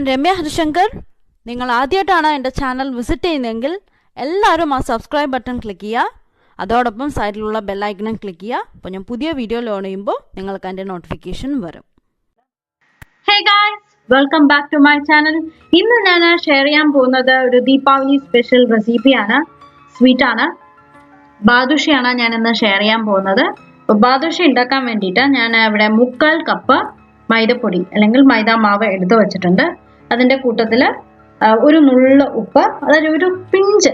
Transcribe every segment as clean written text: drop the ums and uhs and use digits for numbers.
ഞാൻ രമ്യ ഹരിശങ്കർ. നിങ്ങൾ ആദ്യമായിട്ടാണ് എൻ്റെ ചാനൽ വിസിറ്റ് ചെയ്യുന്നതെങ്കിൽ എല്ലാവരും ആ സബ്സ്ക്രൈബ് ബട്ടൺ ക്ലിക്ക് ചെയ്യുക. അതോടൊപ്പം സൈഡിലുള്ള ബെല്ലൈക്കണും ക്ലിക്ക് ചെയ്യുക. അപ്പോൾ ഞാൻ പുതിയ വീഡിയോ ലോഡ് ചെയ്യുമ്പോൾ നിങ്ങൾക്ക് അതിൻ്റെ നോട്ടിഫിക്കേഷൻ വരും. Hey guys, welcome back to my channel. ഇന്ന് ഞാൻ ഷെയർ ചെയ്യാൻ പോകുന്നത് ഒരു ദീപാവലി സ്പെഷ്യൽ റെസിപ്പിയാണ്. സ്വീറ്റ് ആണ്, ബാദുഷയാണ് ഞാൻ ഇന്ന് ഷെയർ ചെയ്യാൻ പോകുന്നത്. അപ്പോൾ ബാദുഷ ഉണ്ടാക്കാൻ വേണ്ടിയിട്ട് ഞാൻ ഇവിടെ 3/4 കപ്പ് മൈദപ്പൊടി അല്ലെങ്കിൽ മൈദ മാവ് എടുത്തു വെച്ചിട്ടുണ്ട്. അതിൻ്റെ കൂട്ടത്തിൽ ഒരു നുള്ള ഉപ്പ്, അതായത് ഒരു പിഞ്ച്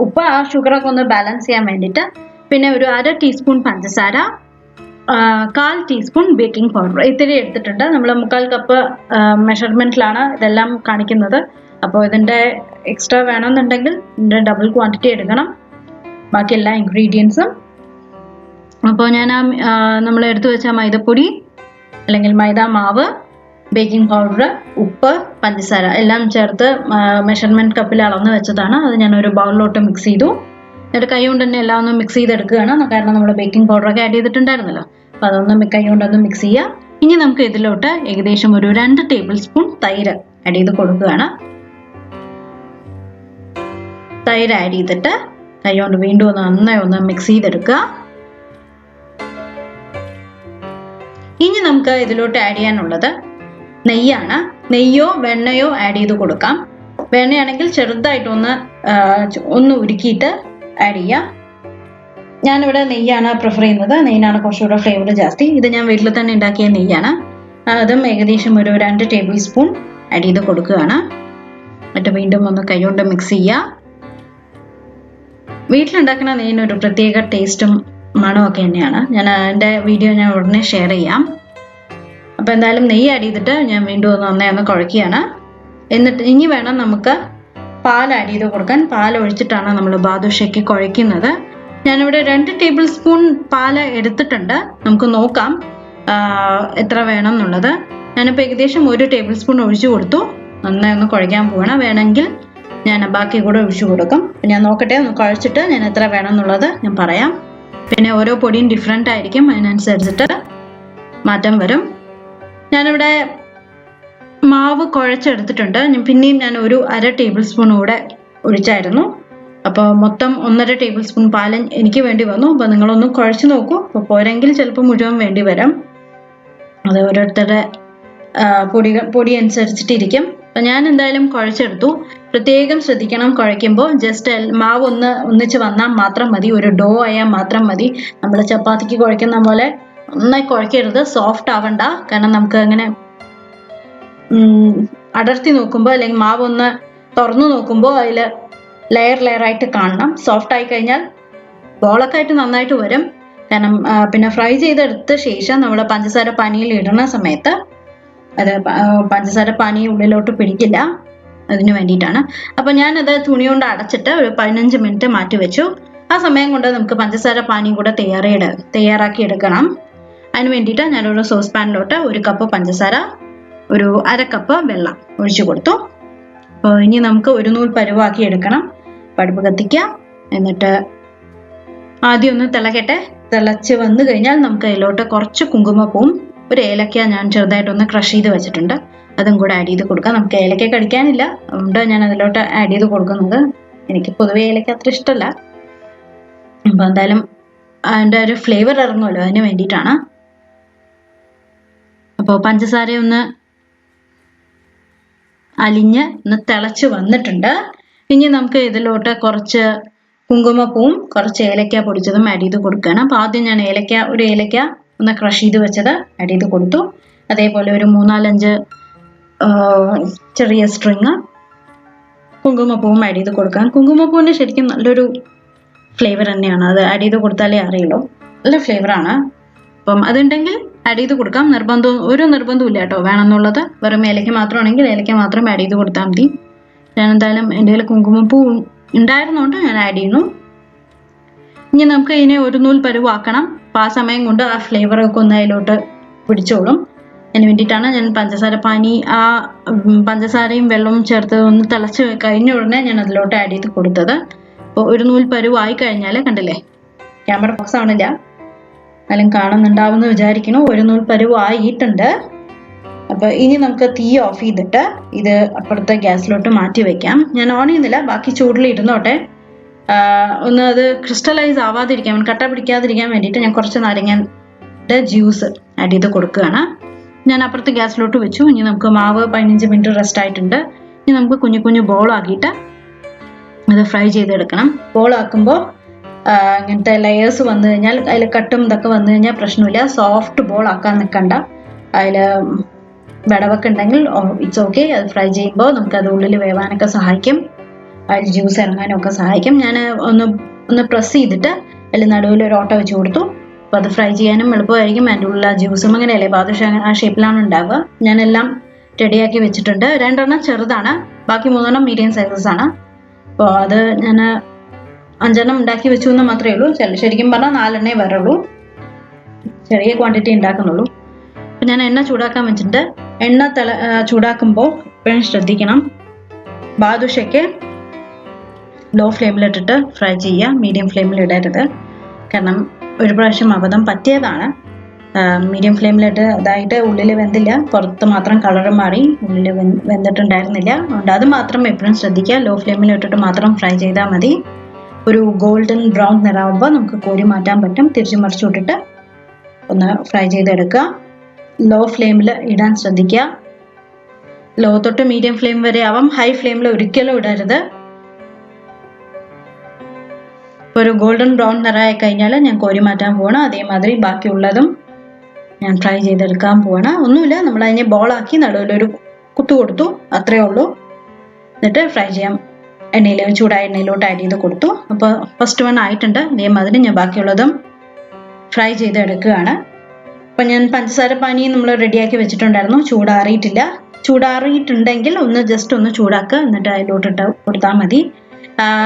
ഉപ്പ്, ആ ഷുഗറൊക്കെ ഒന്ന് ബാലൻസ് ചെയ്യാൻ വേണ്ടിയിട്ട്. പിന്നെ ഒരു 1/2 ടീസ്പൂൺ പഞ്ചസാര, 1/4 ടീസ്പൂൺ ബേക്കിംഗ് പൗഡർ, ഇത്തിരി എടുത്തിട്ടുണ്ട്. നമ്മൾ 3/4 കപ്പ് മെഷർമെൻറ്റിലാണ് ഇതെല്ലാം കാണിക്കുന്നത്. അപ്പോൾ ഇതിൻ്റെ എക്സ്ട്രാ വേണമെന്നുണ്ടെങ്കിൽ ഇതിൻ്റെ ഡബിൾ ക്വാണ്ടിറ്റി എടുക്കണം, ബാക്കി എല്ലാ ഇൻഗ്രീഡിയൻസും. അപ്പോൾ ഞാൻ നമ്മൾ എടുത്തു വെച്ച മൈദപ്പൊടി അല്ലെങ്കിൽ മൈദ മാവ്, ബേക്കിംഗ് പൗഡർ, ഉപ്പ്, പഞ്ചസാര എല്ലാം ചേർത്ത് മെഷർമെൻറ്റ് കപ്പിൽ അളന്ന് വെച്ചതാണ്. അത് ഞാനൊരു ബൗളിലോട്ട് മിക്സ് ചെയ്തു. എന്നിട്ട് കൈ കൊണ്ട് തന്നെ എല്ലാം ഒന്ന് മിക്സ് ചെയ്തെടുക്കുകയാണ്. കാരണം നമ്മൾ ബേക്കിംഗ് പൗഡറൊക്കെ ആഡ് ചെയ്തിട്ടുണ്ടായിരുന്നല്ലോ. അപ്പോൾ അതൊന്ന് കൈ കൊണ്ടൊന്ന് മിക്സ് ചെയ്യുക. ഇനി നമുക്ക് ഇതിലോട്ട് ഏകദേശം ഒരു 2 ടേബിൾ സ്പൂൺ തൈര് ആഡ് ചെയ്ത് കൊടുക്കുകയാണ്. തൈര് ആഡ് ചെയ്തിട്ട് കൈ കൊണ്ട് വീണ്ടും നന്നായി ഒന്ന് മിക്സ് ചെയ്തെടുക്കുക. ഇനി നമുക്ക് ഇതിലോട്ട് ആഡ് ചെയ്യാനുള്ളത് നെയ്യാണ്. നെയ്യോ വെണ്ണയോ ആഡ് ചെയ്ത് കൊടുക്കാം. വെണ്ണയാണെങ്കിൽ ചെറുതായിട്ടൊന്ന് ഉരുക്കിയിട്ട് ആഡ് ചെയ്യാം. ഞാനിവിടെ നെയ്യാണ് പ്രിഫർ ചെയ്യുന്നത്. നെയ്യാണ് കുറച്ചുകൂടെ ഫ്ലേവർ ജാസ്തി. ഇത് ഞാൻ വീട്ടിൽ തന്നെ ഉണ്ടാക്കിയ നെയ്യാണ്. അതും ഏകദേശം ഒരു 2 ടേബിൾ സ്പൂൺ ആഡ് ചെയ്ത് കൊടുക്കുകയാണ്. എന്നിട്ട് വീണ്ടും ഒന്ന് കൈകൊണ്ട് മിക്സ് ചെയ്യുക. വീട്ടിലുണ്ടാക്കുന്ന നെയ്യിനൊരു പ്രത്യേക ടേസ്റ്റും മണമൊക്കെ തന്നെയാണ്. എൻ്റെ വീഡിയോ ഞാൻ ഉടനെ ഷെയർ ചെയ്യാം. അപ്പോൾ എന്തായാലും നെയ്യ് ആഡ് ചെയ്തിട്ട് ഞാൻ വീണ്ടും നന്നായി ഒന്ന് കുഴക്കുകയാണ്. എന്നിട്ട് ഇനി വേണം നമുക്ക് പാൽ ആഡ് ചെയ്ത് കൊടുക്കാൻ. പാൽ ഒഴിച്ചിട്ടാണ് നമ്മൾ ബാദുഷയ്ക്ക് കുഴയ്ക്കുന്നത്. ഞാനിവിടെ 2 ടേബിൾ സ്പൂൺ പാൽ എടുത്തിട്ടുണ്ട്. നമുക്ക് നോക്കാം എത്ര വേണം എന്നുള്ളത്. ഞാനിപ്പോൾ ഏകദേശം 1 ടേബിൾ സ്പൂൺ ഒഴിച്ചു കൊടുത്തു. നന്നായി ഒന്ന് കുഴയ്ക്കാൻ പോവുകയാണ്. വേണമെങ്കിൽ ഞാൻ ബാക്കി കൂടെ ഒഴിച്ചു കൊടുക്കും. ഞാൻ നോക്കട്ടെ, ഒന്ന് കുഴച്ചിട്ട് ഞാൻ എത്ര വേണം എന്നുള്ളത് ഞാൻ പറയാം. പിന്നെ ഓരോ പൊടിയും ഡിഫറെൻ്റ് ആയിരിക്കും, അതിനനുസരിച്ചിട്ട് മാറ്റം വരും. ഞാനിവിടെ മാവ് കുഴച്ചെടുത്തിട്ടുണ്ട്. പിന്നെയും ഞാൻ ഒരു 1/2 ടേബിൾ സ്പൂൺ കൂടെ ഒഴിച്ചായിരുന്നു. അപ്പോൾ മൊത്തം 1.5 ടേബിൾ സ്പൂൺ പാൽ എനിക്ക് വേണ്ടി വന്നു. അപ്പോൾ നിങ്ങളൊന്ന് കുഴച്ച് നോക്കൂ. അപ്പോൾ പോരെങ്കിൽ ചിലപ്പോൾ മുഴുവൻ വേണ്ടി വരും. അത് ഓരോരുത്തരുടെ പൊടി അനുസരിച്ചിട്ടിരിക്കും. അപ്പം ഞാൻ എന്തായാലും കുഴച്ചെടുത്തു. പ്രത്യേകം ശ്രദ്ധിക്കണം, കുഴയ്ക്കുമ്പോൾ ജസ്റ്റ് മാവ് ഒന്നിച്ച് വന്നാൽ മാത്രം മതി. ഒരു ഡോ ആയാൽ മാത്രം മതി. നമ്മൾ ചപ്പാത്തിക്ക് കുഴയ്ക്കുന്ന പോലെ നന്നായി കുഴക്കരുത്. സോഫ്റ്റ് ആവണ്ട. കാരണം നമുക്ക് അങ്ങനെ അടർത്തി നോക്കുമ്പോൾ അല്ലെങ്കിൽ മാവ് ഒന്ന് തുറന്നു നോക്കുമ്പോൾ അതിൽ ലെയറായിട്ട് കാണണം. സോഫ്റ്റ് ആയി കഴിഞ്ഞാൽ ബോളൊക്കെ ആയിട്ട് നന്നായിട്ട് വരും. കാരണം പിന്നെ ഫ്രൈ ചെയ്തെടുത്ത ശേഷം നമ്മൾ പഞ്ചസാര പാനിയിൽ ഇടുന്ന സമയത്ത് അത് പഞ്ചസാര പാനി ഉള്ളിലോട്ട് പിടിക്കില്ല. അതിന് വേണ്ടിയിട്ടാണ്. അപ്പോൾ ഞാനത് തുണി കൊണ്ട് അടച്ചിട്ട് ഒരു 15 മിനിറ്റ് മാറ്റി വെച്ചു. ആ സമയം കൊണ്ട് നമുക്ക് പഞ്ചസാര പാനി കൂടെ തയ്യാറാക്കി എടുക്കണം. അതിന് വേണ്ടിയിട്ട് ഞാനൊരു സോസ് പാനിലോട്ട് 1 കപ്പ് പഞ്ചസാര, ഒരു 1/2 കപ്പ് വെള്ളം ഒഴിച്ചു കൊടുത്തു. അപ്പോൾ ഇനി നമുക്ക് ഒരു നൂൽ പരുവാക്കി എടുക്കണം. അടുപ്പ് കത്തിക്കുക. എന്നിട്ട് ആദ്യം ഒന്ന് തിളക്കട്ടെ. തിളച്ച് വന്നു കഴിഞ്ഞാൽ നമുക്ക് അതിലോട്ട് കുറച്ച് കുങ്കുമപ്പൂവും ഒരു ഏലക്ക ഞാൻ ചെറുതായിട്ടൊന്ന് ക്രഷ് ചെയ്ത് വെച്ചിട്ടുണ്ട്, അതും കൂടെ ആഡ് ചെയ്ത് കൊടുക്കാം. നമുക്ക് ഏലക്ക കടിക്കാനില്ല, അതുകൊണ്ട് ഞാൻ അതിലോട്ട് ആഡ് ചെയ്ത് കൊടുക്കുന്നത്. എനിക്ക് പൊതുവെ ഏലക്ക അത്ര ഇഷ്ടമല്ല. അപ്പോൾ എന്തായാലും അതിൻ്റെ ഒരു ഫ്ലേവർ ഇറങ്ങുമല്ലോ, അതിന് വേണ്ടിയിട്ടാണ്. അപ്പോൾ പഞ്ചസാര ഒന്ന് അലിഞ്ഞ് ഒന്ന് തിളച്ച് വന്നിട്ടുണ്ട്. ഇനി നമുക്ക് ഇതിലോട്ട് കുറച്ച് കുങ്കുമപ്പൂവും കുറച്ച് ഏലക്ക പൊടിച്ചതും ആഡ് ചെയ്ത് കൊടുക്കുകയാണ്. അപ്പോൾ ആദ്യം ഞാൻ ഒരു ഏലക്ക ഒന്ന് ക്രഷ് ചെയ്ത് വെച്ചത് ആഡ് ചെയ്ത് കൊടുത്തു. അതേപോലെ ഒരു 3-4-5 ചെറിയ സ്ട്രിങ് കുങ്കുമപ്പൂവും ആഡ് ചെയ്ത് കൊടുക്കാം. കുങ്കുമപ്പൂവിന് ശരിക്കും നല്ലൊരു ഫ്ലേവർ തന്നെയാണ്. അത് ആഡ് ചെയ്ത് കൊടുത്താലേ അറിയുള്ളൂ, നല്ല ഫ്ലേവറാണ്. അപ്പം അതുണ്ടെങ്കിൽ ആഡ് ചെയ്ത് കൊടുക്കാം. ഒരു നിർബന്ധവും കേട്ടോ വേണമെന്നുള്ളത്. വെറും ഏലക്ക മാത്രമാണെങ്കിൽ ഏലക്ക മാത്രം ആഡ് ചെയ്ത് കൊടുത്താൽ മതി. ഞാൻ എന്തായാലും എൻ്റെ കയ്യിൽ കുങ്കുമപ്പൂ ഉണ്ടായിരുന്നുകൊണ്ട് ഞാൻ ആഡ് ചെയ്യുന്നു. ഇനി നമുക്ക് ഇതിനെ ഒരു നൂൽ പരുവാക്കണം. അപ്പോൾ ആ സമയം കൊണ്ട് ആ ഫ്ലേവറൊക്കെ ഒന്ന് അതിലോട്ട് പിടിച്ചോളും. അതിന് വേണ്ടിയിട്ടാണ് ഞാൻ പഞ്ചസാര പാനി പഞ്ചസാരയും വെള്ളവും ചേർത്ത് ഒന്ന് തിളച്ച് കഴിഞ്ഞ ഉടനെ ഞാൻ അതിലോട്ട് ആഡ് ചെയ്ത് കൊടുത്തത്. അപ്പോൾ ഒരു നൂൽ പരുവായി കഴിഞ്ഞാൽ കണ്ടില്ലേ, ക്യാമറ ബോക്സ് ആണില്ല, എന്നാലും കാണുന്നുണ്ടാവുമെന്ന് വിചാരിക്കുന്നു. ഒരു നൂൽ പരുവായിട്ടുണ്ട്. അപ്പോൾ ഇനി നമുക്ക് തീ ഓഫ് ചെയ്തിട്ട് ഇത് അപ്പുറത്തെ ഗ്യാസിലോട്ട് മാറ്റി വെക്കാം. ഞാൻ ഓൺ ചെയ്യുന്നില്ല, ബാക്കി ചൂടിൽ ഇരുന്നോട്ടെ. ഒന്ന് അത് ക്രിസ്റ്റലൈസ് ആവാതിരിക്കാൻ, കട്ട പിടിക്കാതിരിക്കാൻ വേണ്ടിയിട്ട് ഞാൻ കുറച്ച് നാരങ്ങയുടെ ജ്യൂസ് ആഡ് ചെയ്ത് കൊടുക്കുകയാണ്. ഞാൻ അപ്പുറത്തെ ഗ്യാസിലോട്ട് വെച്ചു. ഇനി നമുക്ക് മാവ് 15 മിനിറ്റ് റെസ്റ്റ് ആയിട്ടുണ്ട്. ഇനി നമുക്ക് കുഞ്ഞു കുഞ്ഞു ബോളാക്കിയിട്ട് അത് ഫ്രൈ ചെയ്തെടുക്കണം. ബോളാക്കുമ്പോൾ ഇങ്ങനത്തെ ലെയേഴ്സ് വന്നു കഴിഞ്ഞാൽ അതിൽ കട്ടും ഇതൊക്കെ വന്നു കഴിഞ്ഞാൽ പ്രശ്നമില്ല. സോഫ്റ്റ് ബോൾ ആക്കാൻ നിൽക്കണ്ട. അതിൽ വിടവൊക്കെ ഉണ്ടെങ്കിൽ ഇറ്റ്സ് ഓക്കെ. അത് ഫ്രൈ ചെയ്യുമ്പോൾ നമുക്കത് ഉള്ളിൽ വേവാനൊക്കെ സഹായിക്കും, അതിൽ ജ്യൂസ് ഇറങ്ങാനും ഒക്കെ സഹായിക്കും. ഞാൻ ഒന്ന് പ്രസ് ചെയ്തിട്ട് അതിൽ നടുവിൽ ഒരു ഓട്ട വെച്ച് കൊടുത്തു. അപ്പോൾ അത് ഫ്രൈ ചെയ്യാനും എളുപ്പമായിരിക്കും. അതിൻ്റെ ഉള്ളിൽ ജ്യൂസും അങ്ങനെയല്ലേ ബാദുഷ ആ ഷേപ്പിലാണ് ഉണ്ടാവുക. ഞാനെല്ലാം റെഡിയാക്കി വെച്ചിട്ടുണ്ട്. 2 ചെറുതാണ്, ബാക്കി 3 മീഡിയം സൈസസ് ആണ്. അപ്പോൾ അത് ഞാൻ 5 ഉണ്ടാക്കി വെച്ചു എന്ന് മാത്രമേ ഉള്ളൂ. ശരിക്കും പറഞ്ഞാൽ 4 വരുള്ളൂ, ചെറിയ ക്വാണ്ടിറ്റി ഉണ്ടാക്കുന്നുള്ളൂ. അപ്പം ഞാൻ എണ്ണ ചൂടാക്കാൻ വെച്ചിട്ടുണ്ട്. എണ്ണ ചൂടാക്കുമ്പോൾ എപ്പോഴും ശ്രദ്ധിക്കണം, ബാദുഷയ്ക്ക് ലോ ഫ്ലെയിമിലിട്ടിട്ട് ഫ്രൈ ചെയ്യുക, മീഡിയം ഫ്ലെയിമിൽ ഇടരുത്. കാരണം ഒരു പ്രാവശ്യം അബദ്ധം പറ്റിയതാണ്. മീഡിയം ഫ്ലെയിമിലിട്ട് അതായിട്ട് ഉള്ളിൽ വെന്തില്ല, പുറത്ത് മാത്രം കളർ മാറി, ഉള്ളിൽ വെന്തിട്ടുണ്ടായിരുന്നില്ല. അതുകൊണ്ട് അത് മാത്രം എപ്പോഴും ശ്രദ്ധിക്കുക. ലോ ഫ്ലെയിമിൽ ഇട്ടിട്ട് മാത്രം ഫ്രൈ ചെയ്താൽ മതി. ഒരു ഗോൾഡൻ ബ്രൗൺ നിറാവുമ്പോൾ നമുക്ക് കോരി മാറ്റാൻ പറ്റും. തിരിച്ചു മറിച്ചു വിട്ടിട്ട് ഒന്ന് ഫ്രൈ ചെയ്തെടുക്കുക. ലോ ഫ്ലെയിമിൽ ഇടാൻ ശ്രദ്ധിക്കുക. ലോ തൊട്ട് മീഡിയം ഫ്ലെയിം വരെ ആവാം, ഹൈ ഫ്ലെയിമിൽ ഒരിക്കലും ഇടരുത്. ഒരു ഗോൾഡൻ ബ്രൗൺ നിറമായി കഴിഞ്ഞാൽ ഞാൻ കോരി മാറ്റാൻ പോവാണ്. അതേമാതിരി ബാക്കിയുള്ളതും ഞാൻ ഫ്രൈ ചെയ്തെടുക്കാൻ പോവാണ്. ഒന്നുമില്ല, നമ്മൾ അതിനെ ബോളാക്കി നടുവിലൊരു കുത്തു കൊടുത്തു, അത്രയേ ഉള്ളൂ. എന്നിട്ട് ഫ്രൈ ചെയ്യാം. ചൂടായ എണ്ണയിലോട്ട് ആഡ് ചെയ്ത് കൊടുത്തു. അപ്പോൾ ഫസ്റ്റ് 1 ആയിട്ടുണ്ട്. അതേമാതിരി ഞാൻ ബാക്കിയുള്ളതും ഫ്രൈ ചെയ്തെടുക്കുകയാണ്. അപ്പം ഞാൻ പഞ്ചസാര പാനി നമ്മൾ റെഡിയാക്കി വെച്ചിട്ടുണ്ടായിരുന്നു, ചൂടാറിയിട്ടില്ല. ചൂടാറിയിട്ടുണ്ടെങ്കിൽ ജസ്റ്റ് ഒന്ന് ചൂടാക്കുക, എന്നിട്ട് അതിലോട്ടിട്ട് കൊടുത്താൽ മതി.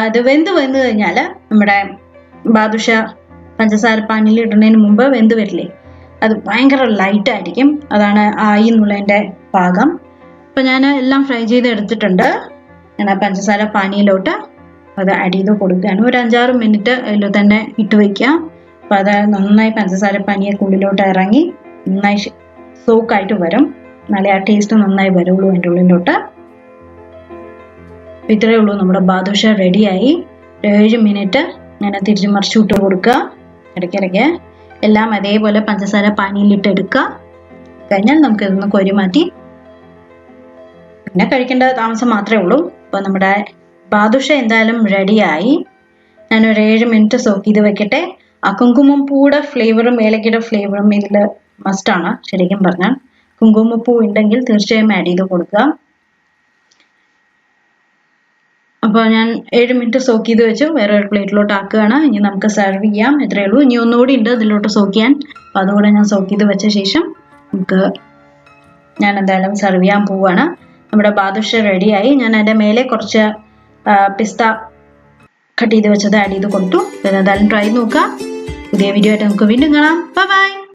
ഇത് വെന്ത് കഴിഞ്ഞാൽ നമ്മുടെ ബാദുഷ പഞ്ചസാര പാനിയിൽ ഇടുന്നതിന് മുമ്പ് വെന്ത് വരില്ലേ, അത് ഭയങ്കര ലൈറ്റ് ആയിരിക്കും. അതാണ് ആയി എന്നുള്ളതിൻ്റെ പാകം. അപ്പം ഞാൻ എല്ലാം ഫ്രൈ ചെയ്ത് എടുത്തിട്ടുണ്ട്. ഞാൻ ആ പഞ്ചസാര പാനിയിലോട്ട് അത് ആഡ് ചെയ്ത് കൊടുക്കുകയാണ്. ഒരു 5-6 മിനിറ്റ് അതിൽ തന്നെ ഇട്ട് വയ്ക്കുക. അപ്പം അത് നന്നായി പഞ്ചസാര പാനിയൊക്കെ ഉള്ളിലോട്ട് ഇറങ്ങി നന്നായി സോക്കായിട്ട് വരും. നല്ല ആ ടേസ്റ്റ് നന്നായി വരുള്ളൂ അതിൻ്റെ ഉള്ളിലോട്ട്. ഇത്രയേ ഉള്ളൂ, നമ്മുടെ ബാദുഷ റെഡിയായി. 7 മിനിറ്റ് ഇങ്ങനെ തിരിച്ചു മറിച്ചു വിട്ട് കൊടുക്കുക. ഇടയ്ക്കിടയ്ക്ക് എല്ലാം അതേപോലെ പഞ്ചസാര പാനിയിലിട്ട് എടുക്കുക. കഴിഞ്ഞാൽ നമുക്ക് ഇതൊന്ന് കോരി മാറ്റി പിന്നെ കഴിക്കേണ്ട താമസം മാത്രമേ ഉള്ളൂ. അപ്പോൾ നമ്മുടെ ബാദുഷ എന്തായാലും റെഡിയായി. ഞാനൊരു 7 മിനിറ്റ് സോക്ക് ചെയ്ത് വെക്കട്ടെ. ആ കുങ്കുമപ്പൂയുടെ ഫ്ലേവറും ഏലക്കയുടെ ഫ്ലേവറും ഇതിൽ മസ്റ്റാണ്. ശരിക്കും പറഞ്ഞാൽ കുങ്കുമപ്പൂ ഉണ്ടെങ്കിൽ തീർച്ചയായും ആഡ് ചെയ്ത് കൊടുക്കുക. അപ്പോൾ ഞാൻ 7 മിനിറ്റ് സോക്ക് ചെയ്ത് വെച്ചു, വേറെ ഒരു പ്ലേറ്റിലോട്ട് ആക്കുകയാണ്. ഇനി നമുക്ക് സെർവ് ചെയ്യാം. ഇത്രയേ ഉള്ളൂ. ഇനി ഒന്നുകൂടി ഉണ്ട് ഇതിലോട്ട് സോക്ക് ചെയ്യാൻ. അപ്പോൾ അതുകൂടെ ഞാൻ സോക്ക് ചെയ്ത് വെച്ച ശേഷം ഞാൻ എന്തായാലും സെർവ് ചെയ്യാൻ പോവുകയാണ്. നമ്മുടെ ബാദുഷ റെഡിയായി. ഞാൻ അതിൻ്റെ മേലെ കുറച്ച് പിസ്ത കട്ട് ചെയ്ത് വെച്ചത് ആഡ് ചെയ്ത് കൊടുത്തു. എന്തായാലും ട്രൈ നോക്കുക. പുതിയ വീഡിയോ ആയിട്ട് നമുക്ക് വീണ്ടും കാണാം. ബൈ.